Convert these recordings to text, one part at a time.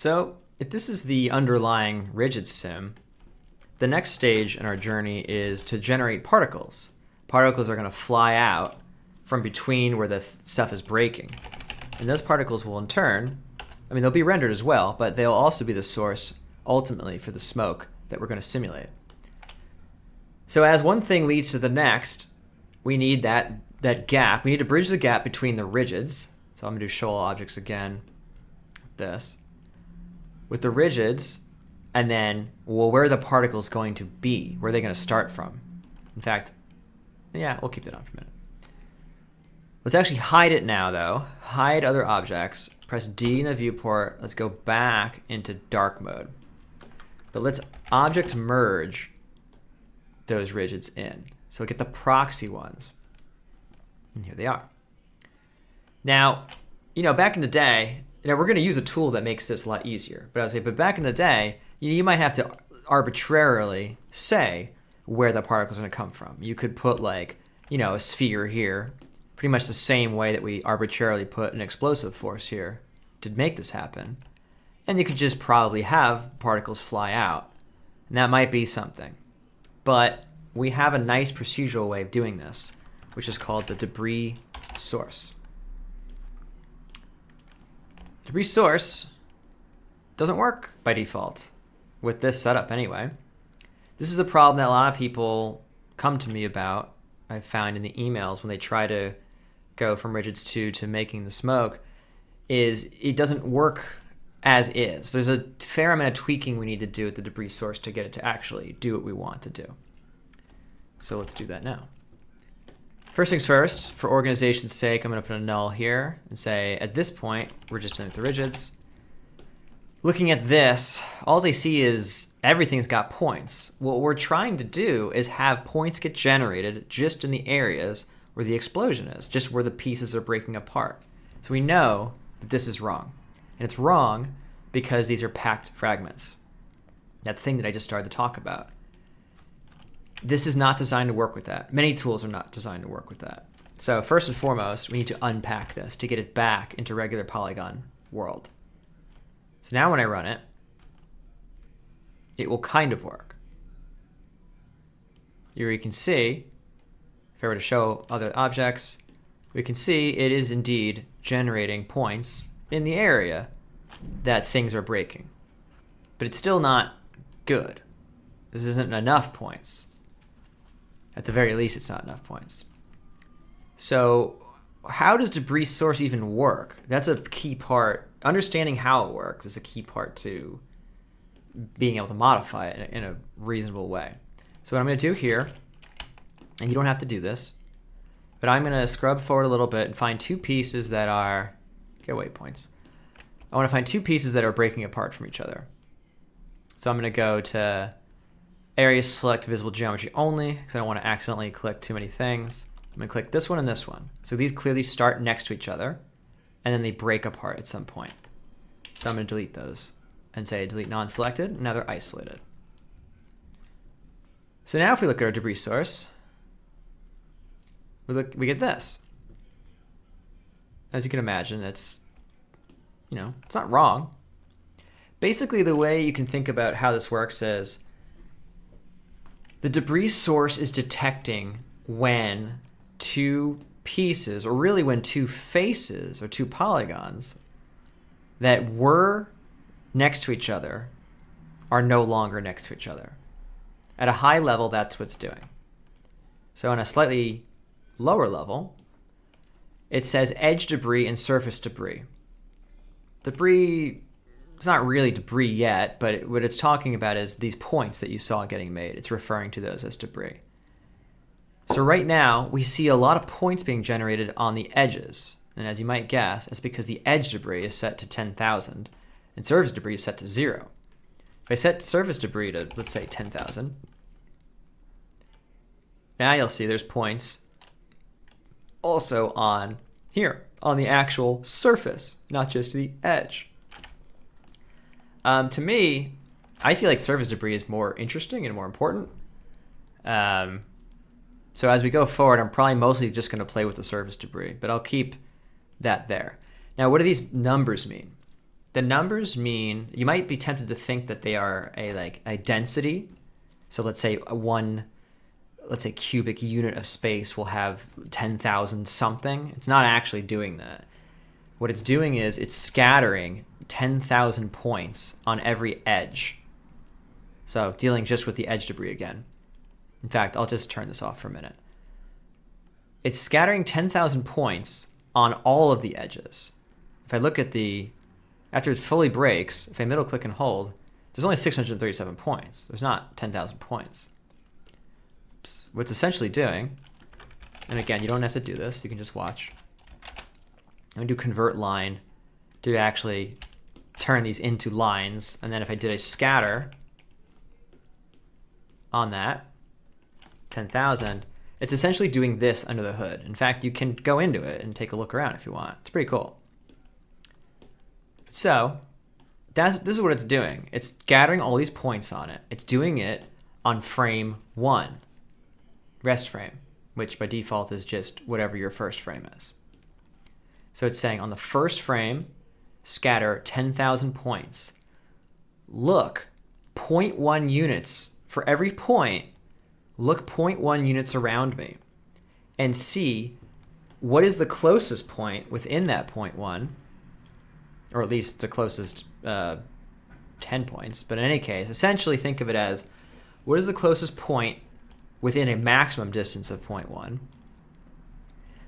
So if this is the underlying rigid sim, the next stage in our journey is to generate particles. Particles are going to fly out from between where the stuff is breaking. And those particles will in turn, they'll be rendered as well, but they'll also be the source ultimately for the smoke that we're going to simulate. So as one thing leads to the next, we need that gap. We need to bridge the gap between the rigids. So I'm going to do show all objects again with this. With the rigids, and then, well, where are the particles going to be? Where are they going to start from? In fact, yeah, we'll keep that on for a minute. Let's actually hide it now, though. Hide other objects. Press D in the viewport. Let's go back into dark mode. But let's object merge those rigids in. So we get the proxy ones. And here they are. Now, back in the day, we're going to use a tool that makes this a lot easier. But I would say, back in the day, you might have to arbitrarily say where the particles are going to come from. You could put a sphere here, pretty much the same way that we arbitrarily put an explosive force here to make this happen. And you could just probably have particles fly out. And that might be something. But we have a nice procedural way of doing this, which is called the debris source. Debris source doesn't work by default with this setup anyway. This is a problem that a lot of people come to me about. I've found in the emails when they try to go from rigids 2 to making the smoke, is it doesn't work as is. There's a fair amount of tweaking we need to do at the debris source to get it to actually do what we want to do. So let's do that now. First things first, for organization's sake, I'm going to put a null here and say at this point, we're just doing the rigids. Looking at this, all I see is everything's got points. What we're trying to do is have points get generated just in the areas where the explosion is, just where the pieces are breaking apart. So we know that this is wrong. And it's wrong because these are packed fragments. That thing that I just started to talk about. This is not designed to work with that. Many tools are not designed to work with that. So first and foremost, we need to unpack this to get it back into regular polygon world. So now when I run it, it will kind of work. Here you can see, if I were to show other objects, we can see it is indeed generating points in the area that things are breaking. But it's still not good. This isn't enough points. At the very least, it's not enough points. So how does debris source even work? That's a key part. Understanding how it works is a key part to being able to modify it in a reasonable way. So what I'm going to do here, and you don't have to do this, but I'm going to scrub forward a little bit and find two pieces that are, get waypoints. I want to find two pieces that are breaking apart from each other. So I'm going to go to area select visible geometry only because I don't want to accidentally click too many things. I'm going to click this one and this one. So these clearly start next to each other and then they break apart at some point. So I'm going to delete those and say delete non-selected, and now they're isolated. So now if we look at our debris source, we get this. As you can imagine, it's not wrong. Basically, the way you can think about how this works is the debris source is detecting when two pieces, or really when two faces or two polygons that were next to each other are no longer next to each other. At a high level, that's what it's doing. So on a slightly lower level, it says edge debris and surface debris. Debris, it's not really debris yet, but what it's talking about is these points that you saw getting made. It's referring to those as debris. So right now, we see a lot of points being generated on the edges. And as you might guess, that's because the edge debris is set to 10,000 and surface debris is set to 0. If I set surface debris to, let's say, 10,000, now you'll see there's points also on here, on the actual surface, not just the edge. To me, I feel like surface debris is more interesting and more important. So as we go forward, I'm probably mostly just going to play with the surface debris, but I'll keep that there. Now, what do these numbers mean? the numbers mean, you might be tempted to think that they are a density. So let's say let's say cubic unit of space will have 10,000 something. It's not actually doing that. What it's doing is it's scattering 10,000 points on every edge. So dealing just with the edge debris again. In fact, I'll just turn this off for a minute. It's scattering 10,000 points on all of the edges. If I look at after it fully breaks, if I middle click and hold, there's only 637 points. There's not 10,000 points. What it's essentially doing, and again, you don't have to do this, you can just watch. I'm going to do convert line to actually turn these into lines, and then if I did a scatter on that, 10,000, it's essentially doing this under the hood. In fact, you can go into it and take a look around if you want. It's pretty cool. So this is what it's doing. It's gathering all these points on it. It's doing it on frame 1, rest frame, which by default is just whatever your first frame is. So it's saying on the first frame, scatter 10,000 points. Look, 0.1 units for every point. Look 0.1 units around me and see what is the closest point within that 0.1, or at least the closest 10 points. But in any case, essentially think of it as what is the closest point within a maximum distance of 0.1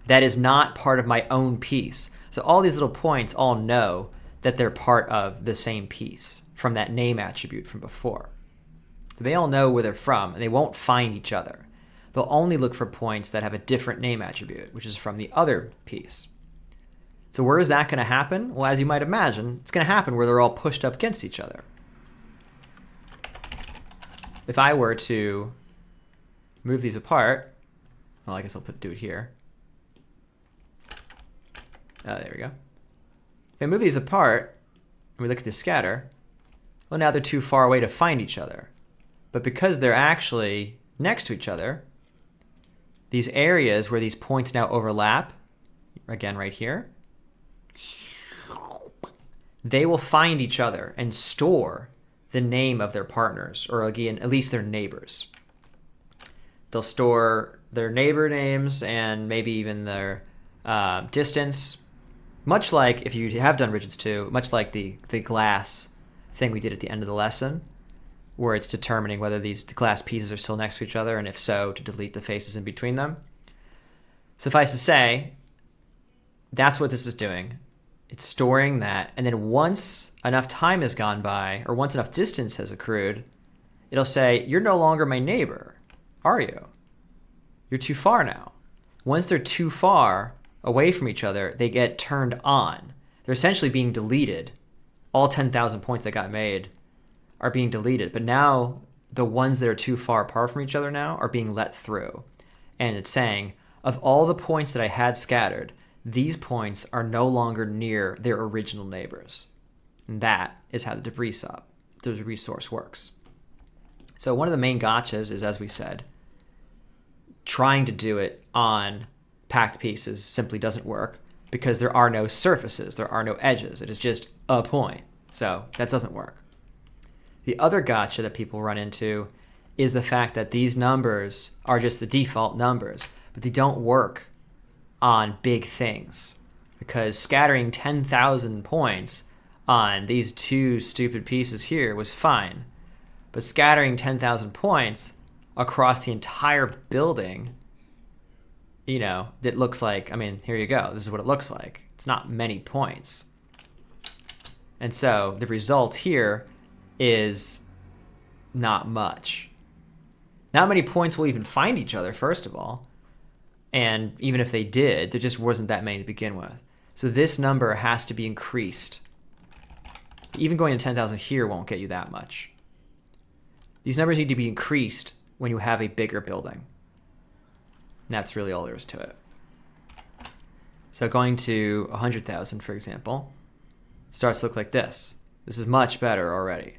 that is not part of my own piece. So all these little points all know that they're part of the same piece from that name attribute from before. So they all know where they're from, and they won't find each other. They'll only look for points that have a different name attribute, which is from the other piece. So where is that going to happen? Well, as you might imagine, it's going to happen where they're all pushed up against each other. If I were to move these apart, well, I guess I'll do it here. There we go. If I move these apart, and we look at the scatter, well, now they're too far away to find each other. But because they're actually next to each other, these areas where these points now overlap, again right here, they will find each other and store the name of their partners, or again, at least their neighbors. They'll store their neighbor names and maybe even their distance, much like, if you have done Rigids 2, much like the glass thing we did at the end of the lesson, where it's determining whether these glass pieces are still next to each other, and if so, to delete the faces in between them. Suffice to say, that's what this is doing. It's storing that, and then once enough time has gone by, or once enough distance has accrued, it'll say, you're no longer my neighbor, are you? You're too far now. Once they're too far away from each other, they get turned on. They're essentially being deleted. All 10,000 points that got made are being deleted, but now the ones that are too far apart from each other now are being let through. And it's saying, of all the points that I had scattered, these points are no longer near their original neighbors. And that is how the debris source works. So one of the main gotchas is, as we said, trying to do it on packed pieces simply doesn't work because there are no surfaces, there are no edges. It is just a point. So that doesn't work. The other gotcha that people run into is the fact that these numbers are just the default numbers, but they don't work on big things, because scattering 10,000 points on these two stupid pieces here was fine, but scattering 10,000 points across the entire building, you know, that looks like, I mean, here you go, this is what it looks like. It's not many points. And so the result here is not much. Not many points will even find each other, first of all. And even if they did, there just wasn't that many to begin with. So this number has to be increased. Even going to 10,000 here won't get you that much. These numbers need to be increased when you have a bigger building. And that's really all there is to it. So going to 100,000, for example, starts to look like this. This is much better already.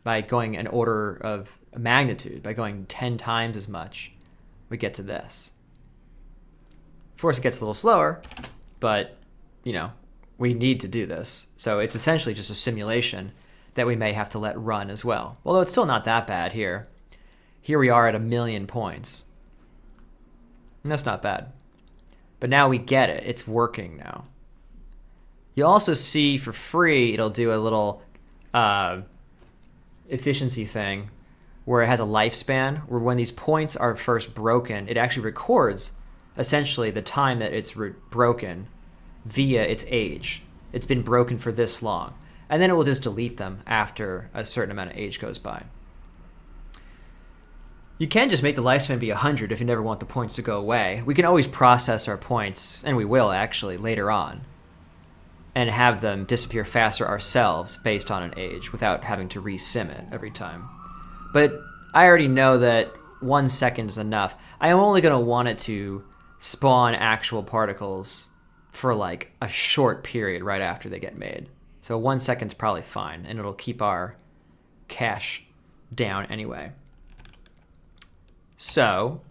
By going an order of magnitude, by going 10 times as much, we get to this. Of course, it gets a little slower, but, you know, we need to do this. So it's essentially just a simulation that we may have to let run as well. Although it's still not that bad here. Here we are at 1,000,000 points. And that's not bad. But now we get it. It's working now. You also see for free, it'll do a little efficiency thing where it has a lifespan, where when these points are first broken, it actually records essentially the time that it's broken via its age. It's been broken for this long. And then it will just delete them after a certain amount of age goes by. You can just make the lifespan be 100 if you never want the points to go away. We can always process our points, and we will actually later on, and have them disappear faster ourselves based on an age without having to re-sim it every time. But I already know that 1 second is enough. I am only going to want it to spawn actual particles for like a short period right after they get made. So 1 second's probably fine, and it'll keep our cache down anyway. So